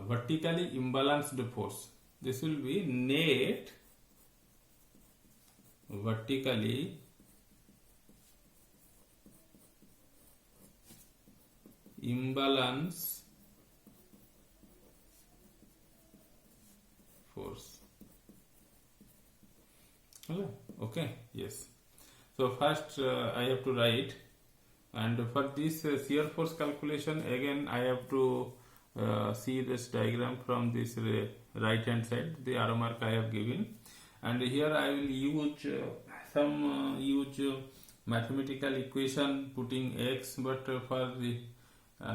vertically imbalanced force. This will be net vertically imbalance force. Hello. Okay, yes. So first I have to write, and for this shear force calculation, again I have to see this diagram from this right hand side, the arrow mark I have given, and here I will use mathematical equation putting x, but for the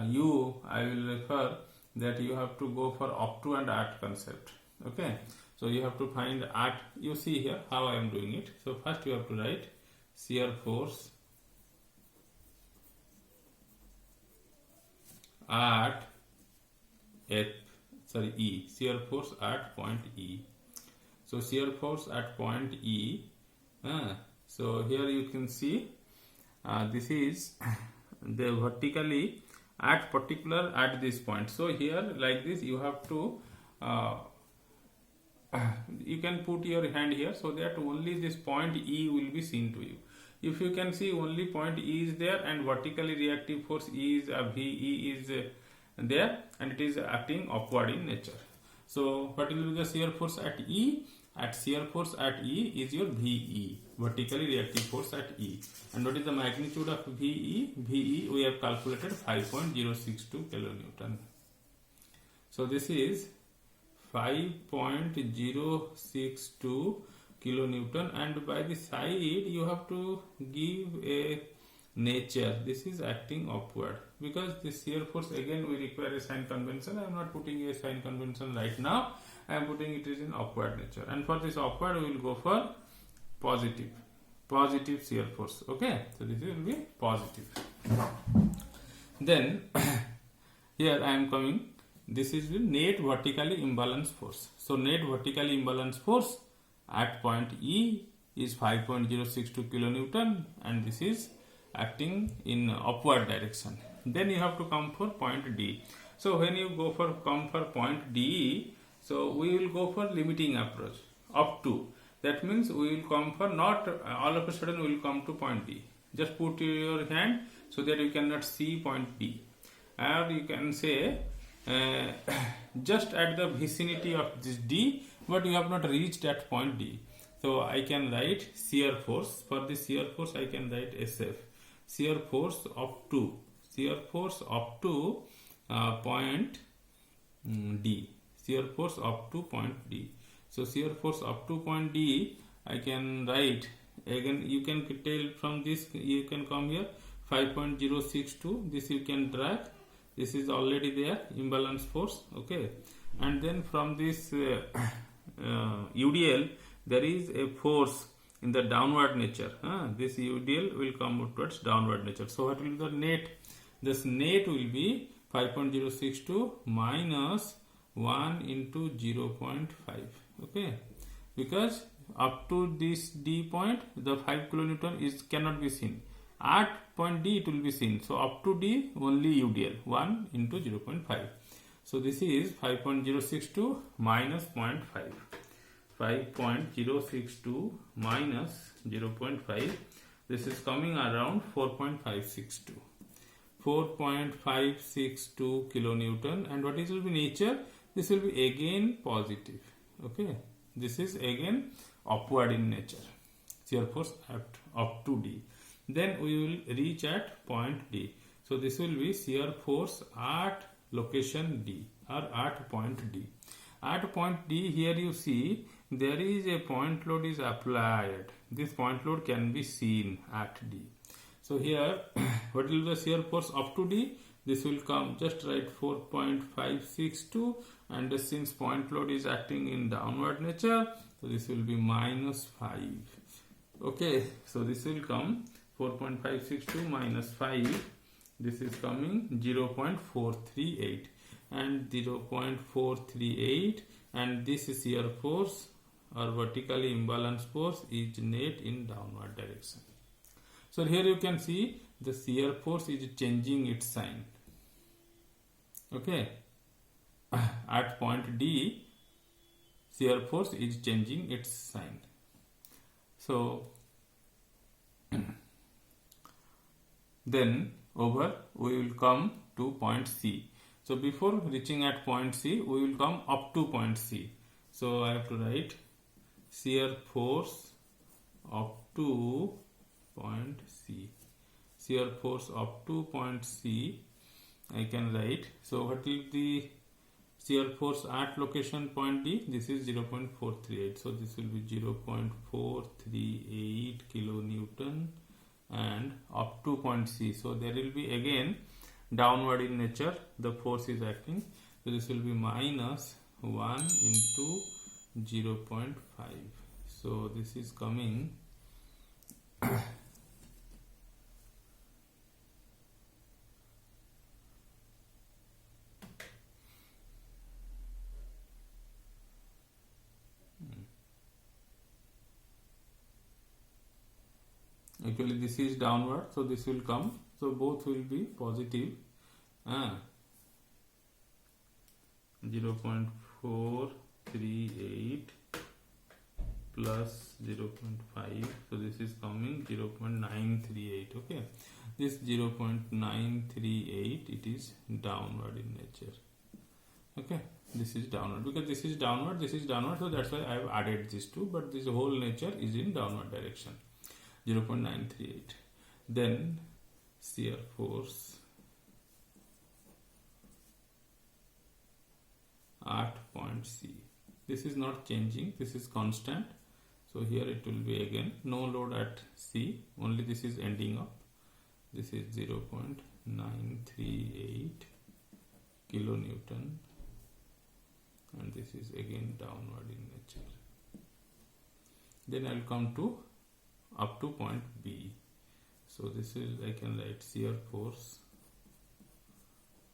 u I will refer that you have to go for up to and at concept. Okay, so you have to find at. You see here how I am doing it. So first you have to write shear force at E, shear force at point E. So shear force at point E. So here you can see this is the vertically at particular at this point. So here like this you have to you can put your hand here so that only this point E will be seen to you. If you can see only point E is there and vertically reactive force E is VE is there, and it is acting upward in nature. So what will be the shear force at E? At shear force at E is your VE, vertically reactive force at E. And what is the magnitude of VE? VE we have calculated 5.062 kilonewton. So this is 5.062 kilonewton, and by the side you have to give a nature. This is acting upward, because this shear force again we require a sign convention. I am not putting a sign convention right now. I am putting it is in upward nature, and for this upward we will go for positive shear force. Okay, so this will be positive. Then here I am coming. This is the net vertically imbalance force. So net vertically imbalance force at point E is 5.062 kilonewton, and this is acting in upward direction. Then you have to come for point D. So when you come for point D, so we will go for limiting approach up to. That means we will come for not all of a sudden we will come to point D. Just put your hand so that you cannot see point D, or you can say just at the vicinity of this D, but you have not reached at point D. So I can write shear force. For this shear force I can write SF, shear force up to point D, shear force up to point D. So shear force up to point D I can write, again you can tell from this, you can come here 5.062, this you can drag, this is already there, imbalance force. Okay, and then from this UDL there is a force in the downward nature. This UDL will come towards downward nature. So what will be the net? This net will be 5.062 minus 1 into 0.5. Okay, because up to this D point the 5 kilonewton is cannot be seen. At point D it will be seen. So up to D only UDL 1 into 0.5. So this is 5.062 minus 0.5. 5.062 minus 0.5. This is coming around 4.562. 4.562 kilonewton. And what is will be nature? This will be again positive. Okay, this is again upward in nature. Shear force at up to D. Then we will reach at point D. So this will be shear force at location D, or at point D. At point D, here you see there is a point load is applied. This point load can be seen at D. So here what will be the shear force up to D? This will come, just write 4.562, and since point load is acting in downward nature, so this will be minus 5. Okay, so this will come 4.562 minus 5, this is coming 0.438, and 0.438, and this is shear force or vertically imbalance force is net in downward direction. So here you can see the shear force is changing its sign. Okay, at point D, shear force is changing its sign. So then over we will come to point C. So before reaching at point C, we will come up to point C. So I have to write shear force up to point C. Shear force up to point C, I can write. So what is the shear force at location point D? This is 0.438. So this will be 0.438 kilonewton and up to point C. So there will be again downward in nature, the force is acting. So this will be minus 1 into 0.5. So this is coming actually this is downward, so this will come, so both will be positive. 0.438 plus 0.5, so this is coming 0.938. okay, this 0.938, it is downward in nature. Okay, this is downward because this is downward, so that's why I have added these two, but this whole nature is in downward direction. 0.938. Then shear force at point C. This is not changing, this is constant. So here it will be again no load at C, only this is ending up. This is 0.938 kilonewton and this is again downward in nature. Then I will come to up to point B. So this is, I can write shear force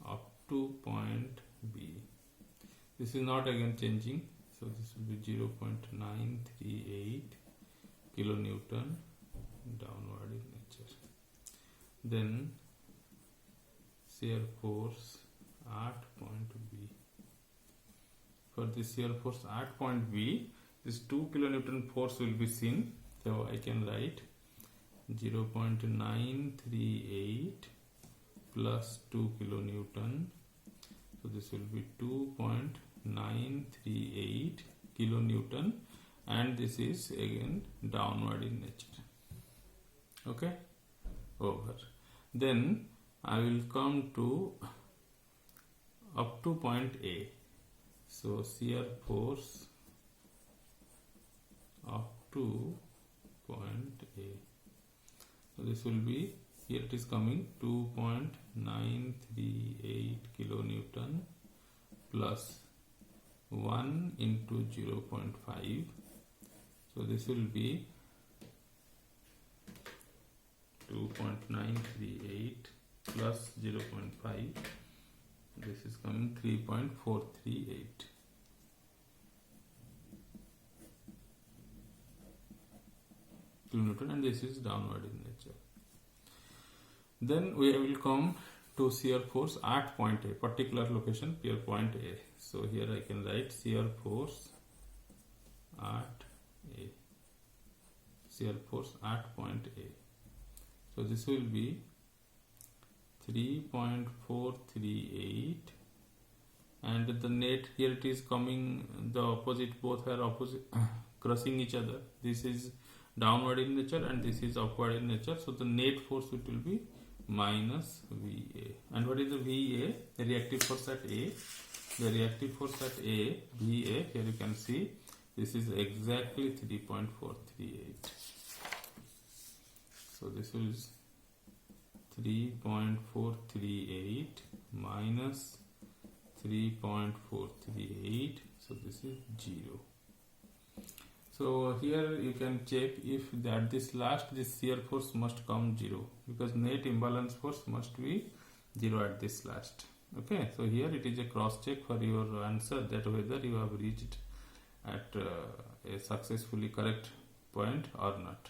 up to point B. This is not again changing, so this will be 0.938 kilonewton downward in nature. Then shear force at point B. For this shear force at point B, this 2 kilonewton force will be seen. So I can write 0.938 plus 2 kilonewton. So this will be 2.938 kilonewton and this is again downward in nature. Okay, over. Then I will come to up to point A. So shear force up to point A. So this will be, here it is coming 2.938 kilonewton plus 1 into 0.5. So this will be 2.938 plus 0.5. This is coming 3.438. kilonewton and this is downward in nature. Then we will come to shear force at point A, particular location, here point A. So here I can write shear force at A. Shear force at point A. So this will be 3.438 and the net, here it is coming the opposite, both are opposite crossing each other. This is downward in nature and this is upward in nature, so the net force it will be minus VA. And what is the VA? The reactive force at A. The reactive force at A, VA, here you can see this is exactly 3.438. So this is 3.438 minus 3.438, so this is 0. So here you can check if at this last, this shear force must come 0 because net imbalance force must be 0 at this last. Okay, so here it is a cross check for your answer that whether you have reached at a successfully correct point or not.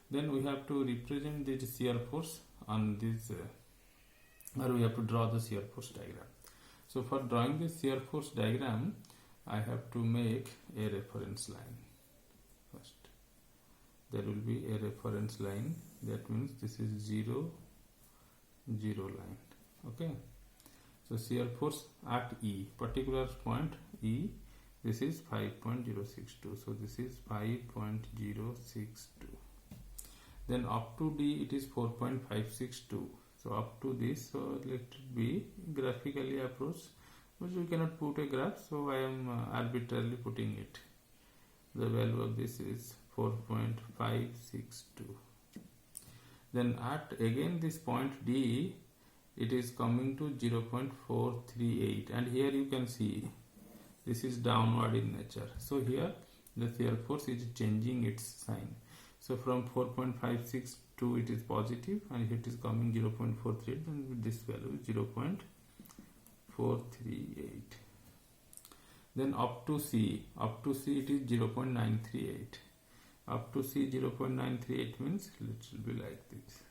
Then we have to represent the shear force on this or we have to draw the shear force diagram. So for drawing this shear force diagram, I have to make a reference line first. There will be a reference line, that means this is 0, 0 line. Okay, so shear force at E, particular point E, this is 5.062, so this is 5.062. Then up to D it is 4.562. So up to this, so let it be graphically approached, but we cannot put a graph, so I am arbitrarily putting it. The value of this is 4.562. Then at again this point D, it is coming to 0.438, and here you can see this is downward in nature. So here the shear force is changing its sign. So from 4.562 it is positive, and it is coming 0.43, then with this value 0.438. Then up to C it is 0.938. Up to C 0.938 means it will be like this,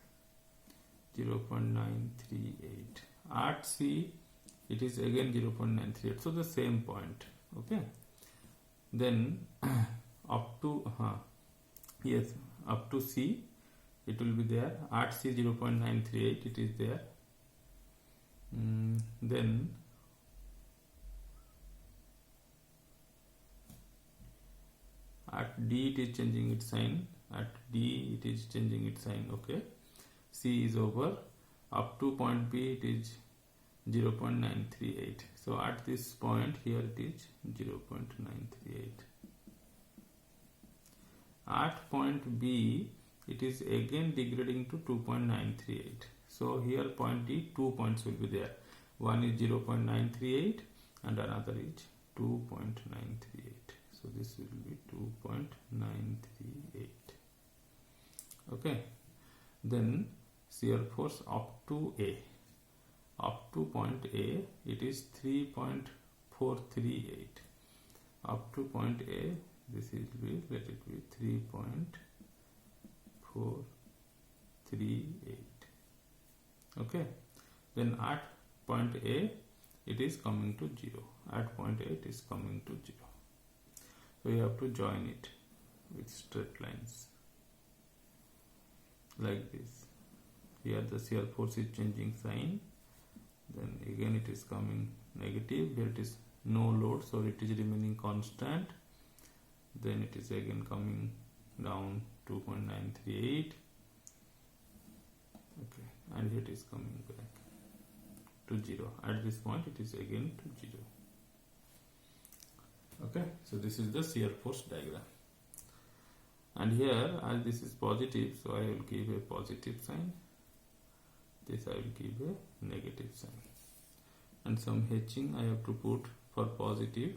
0.938. At C it is again 0.938, so the same point. Okay, then up to up to C it will be there. At C 0.938 it is there. Then at D it is changing its sign. At D it is changing its sign. Okay, C is over. Up to point B it is 0.938. So at this point here it is 0.938. At point B it is again degrading to 2.938. So here point D, 2 points will be there. One is 0.938 and another is 2.938. So this will be 2.938. Okay, then shear force up to A. Up to point A it is 3.438. Up to point A, this is let it be 3.438. Okay, then at point A it is coming to 0. At point A it is coming to 0. So you have to join it with straight lines like this. Here the shear force is changing sign, then again it is coming negative. Here it is no load, so it is remaining constant. Then it is again coming down 2.938. Okay, and here it is coming back to 0. At this point it is again to 0. Okay, so this is the shear force diagram. And here, as this is positive, so I will give a positive sign. This I will give a negative sign. And some hatching I have to put for positive,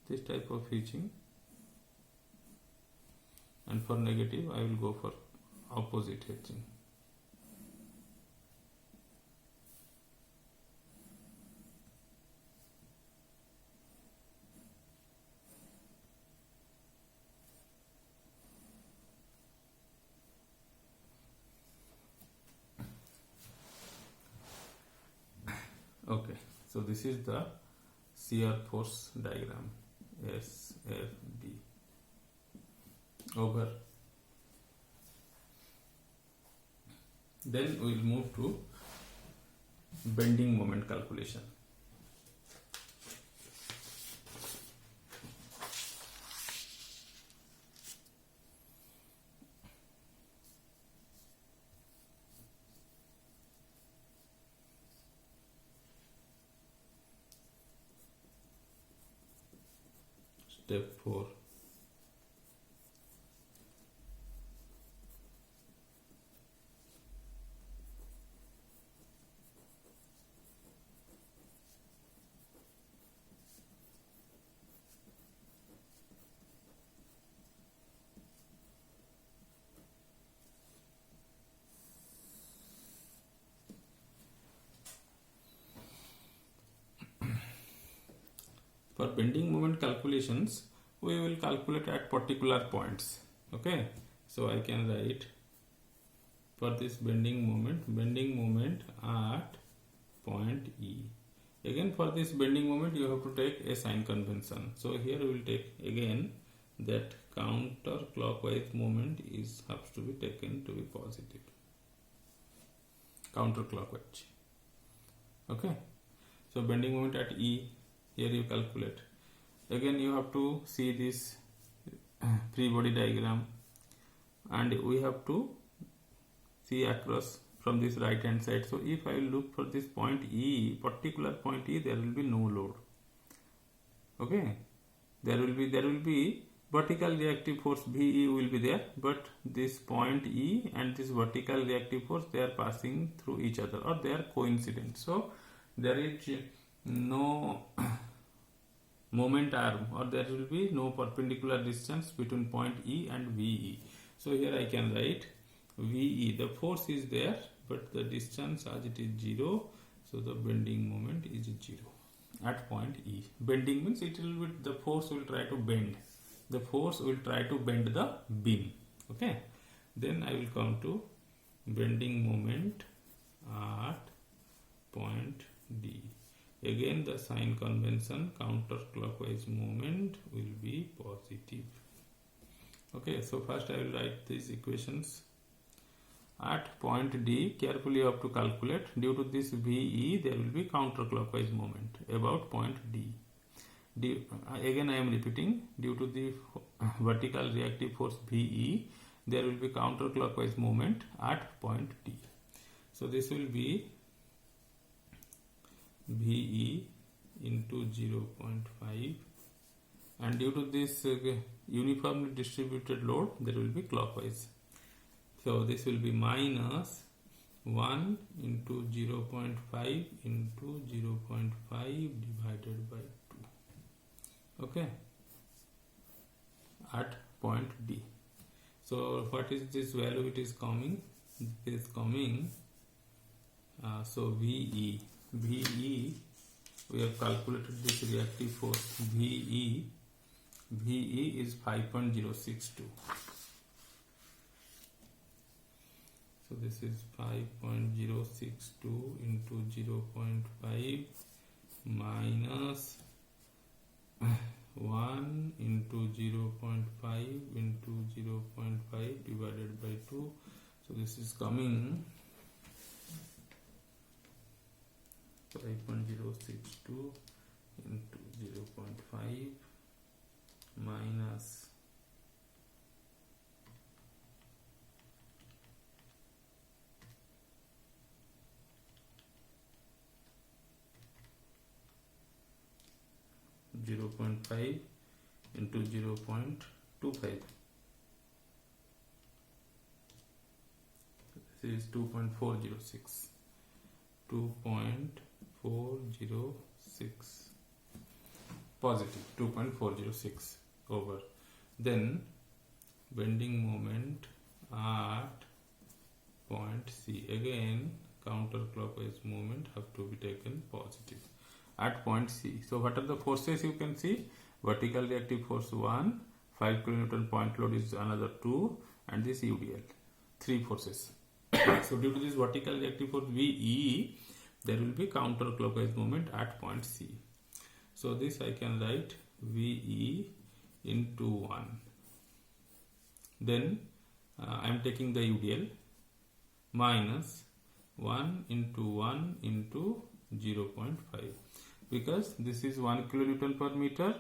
this type of hatching. And for negative, I will go for opposite hatching. Okay, so this is the shear force diagram, SFD. Over. Then we will move to bending moment calculation. Step 4. For bending moment calculations, we will calculate at particular points. Okay, so I can write for this bending moment at point E. Again, for this bending moment, you have to take a sign convention. So here we will take again that counterclockwise moment has to be taken to be positive. Counterclockwise. Okay. So bending moment at E, here you calculate. Again, you have to see this free body diagram, and we have to see across from this right hand side. So if I look for this point E, particular point E, there will be no load. Okay, there will be vertical reactive force VE will be there, but this point E and this vertical reactive force, they are passing through each other, or they are coincident. So there is no moment arm, or there will be no perpendicular distance between point E and VE. So here I can write VE, the force is there, but the distance as it is 0, so the bending moment is 0 at point E. Bending means it will be, the force will try to bend. The force will try to bend the beam. Okay. Then I will come to bending moment at point D. Again, the sign convention, counterclockwise moment will be positive. Okay, so first I will write these equations. At point D, carefully you have to calculate. Due to this VE, there will be counterclockwise moment about point D. Again I am repeating, due to the vertical reactive force VE, there will be counterclockwise moment at point D. So this will be VE into 0.5, and due to this uniformly distributed load, there will be clockwise. So this will be minus 1 into 0.5 into 0.5 divided by 2. Okay, at point D. So what is this value? It is coming. It is coming. So VE, we have calculated this reactive force. VE is 5.062. So this is 5.062 into 0.5 minus 1 into 0.5 into 0.5 divided by 2. So this is coming 5.062 into 0.5 minus 0.5 into 0.25. This is 2.406. 2.406 positive, 2.406 over. Then bending moment at point C. Again, counterclockwise moment have to be taken positive at point C. So what are the forces you can see? Vertical reactive force 1, 5 kN point load is another 2, and this UDL, 3 forces. So due to this vertical reactive force VE, there will be counterclockwise moment at point C. So this I can write VE into 1. Then I am taking the UDL minus 1 into 1 into 0.5, because this is 1 kilonewton per meter.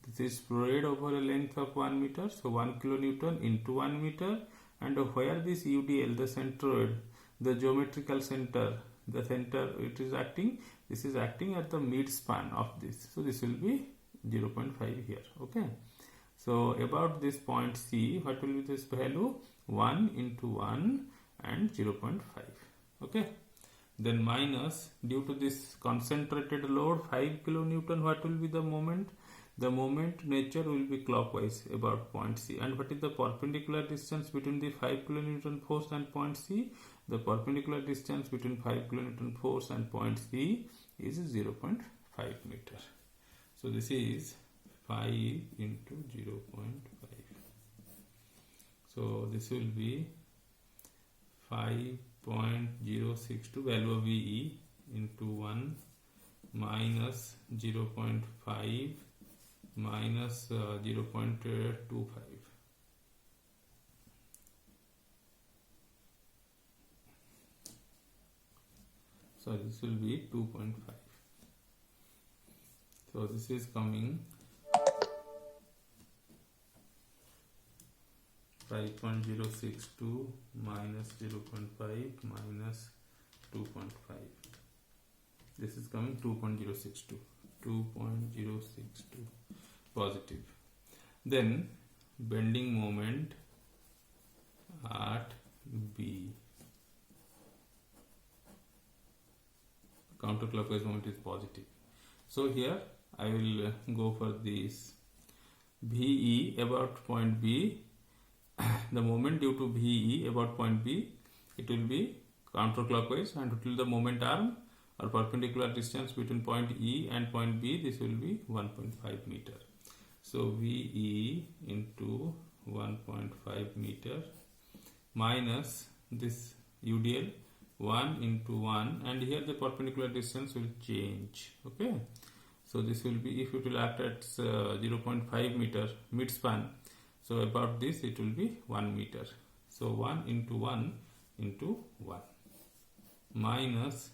This is spread over a length of 1 meter. So 1 kilonewton into 1 meter. And where this UDL, the centroid, the geometrical center, the center it is acting, this is acting at the mid span of this. So this will be 0.5 here. Okay. So about this point C, what will be this value? 1 into 1 and 0.5. Okay. Then minus, due to this concentrated load 5 kilonewton, what will be the moment? The moment nature will be clockwise about point C. And what is the perpendicular distance between the 5 kilonewton force and point C? The perpendicular distance between 5 kilonewton force and point C is 0.5 meter. So this is 5 into 0.5. So this will be 5.062 value of VE into 1 minus 0.5 minus 0.25. So this will be 2.5. So this is coming 5.062 minus 0.5 minus 2.5. This is coming 2.062. 2.062 positive. Then bending moment at B. Counterclockwise moment is positive. So here I will go for this VE about point B. The moment due to VE about point B, it will be counterclockwise, and it will the moment arm or perpendicular distance between point E and point B. This will be 1.5 meter. So VE into 1.5 meter minus this UDL 1 into 1, and here the perpendicular distance will change. Okay, so this will be, if it will act at 0.5 meter mid span, so about this it will be 1 meter. So 1 into 1 into 1 minus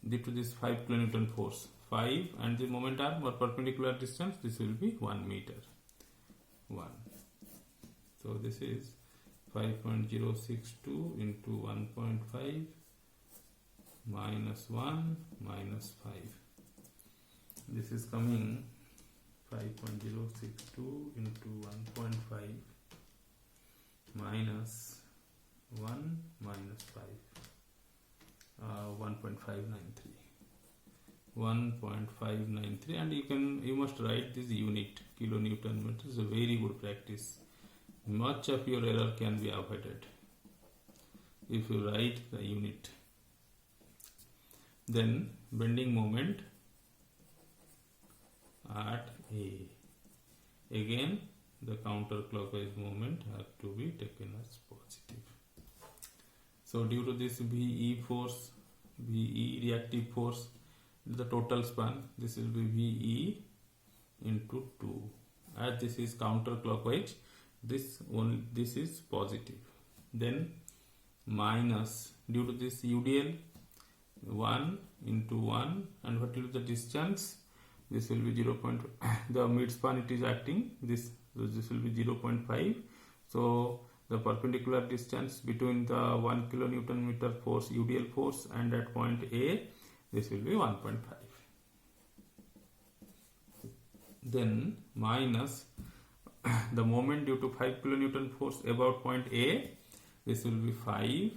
due to this 5 kilonewton force 5, and the moment arm or perpendicular distance, this will be 1 meter 1. So this is 5.062 into 1.5 minus 1 minus 5. This is coming 5.062 into 1.5 minus 1 minus 5. 1.593. 1.593, and you must write this unit kilonewton meter. Is a very good practice. Much of your error can be avoided if you write the unit. Then bending moment at A. Again the counterclockwise moment have to be taken as positive. So due to this VE force, VE reactive force, the total span, this will be VE into 2. As this is counterclockwise, this is positive. Then minus due to this UDL 1 into 1, and what will be the distance? This will be 0. The mid span it is acting. This will be 0.5. So the perpendicular distance between the 1 kilonewton meter force UDL force and at point A, this will be 1.5. Then minus the moment due to 5 kilonewton force about point A, this will be 5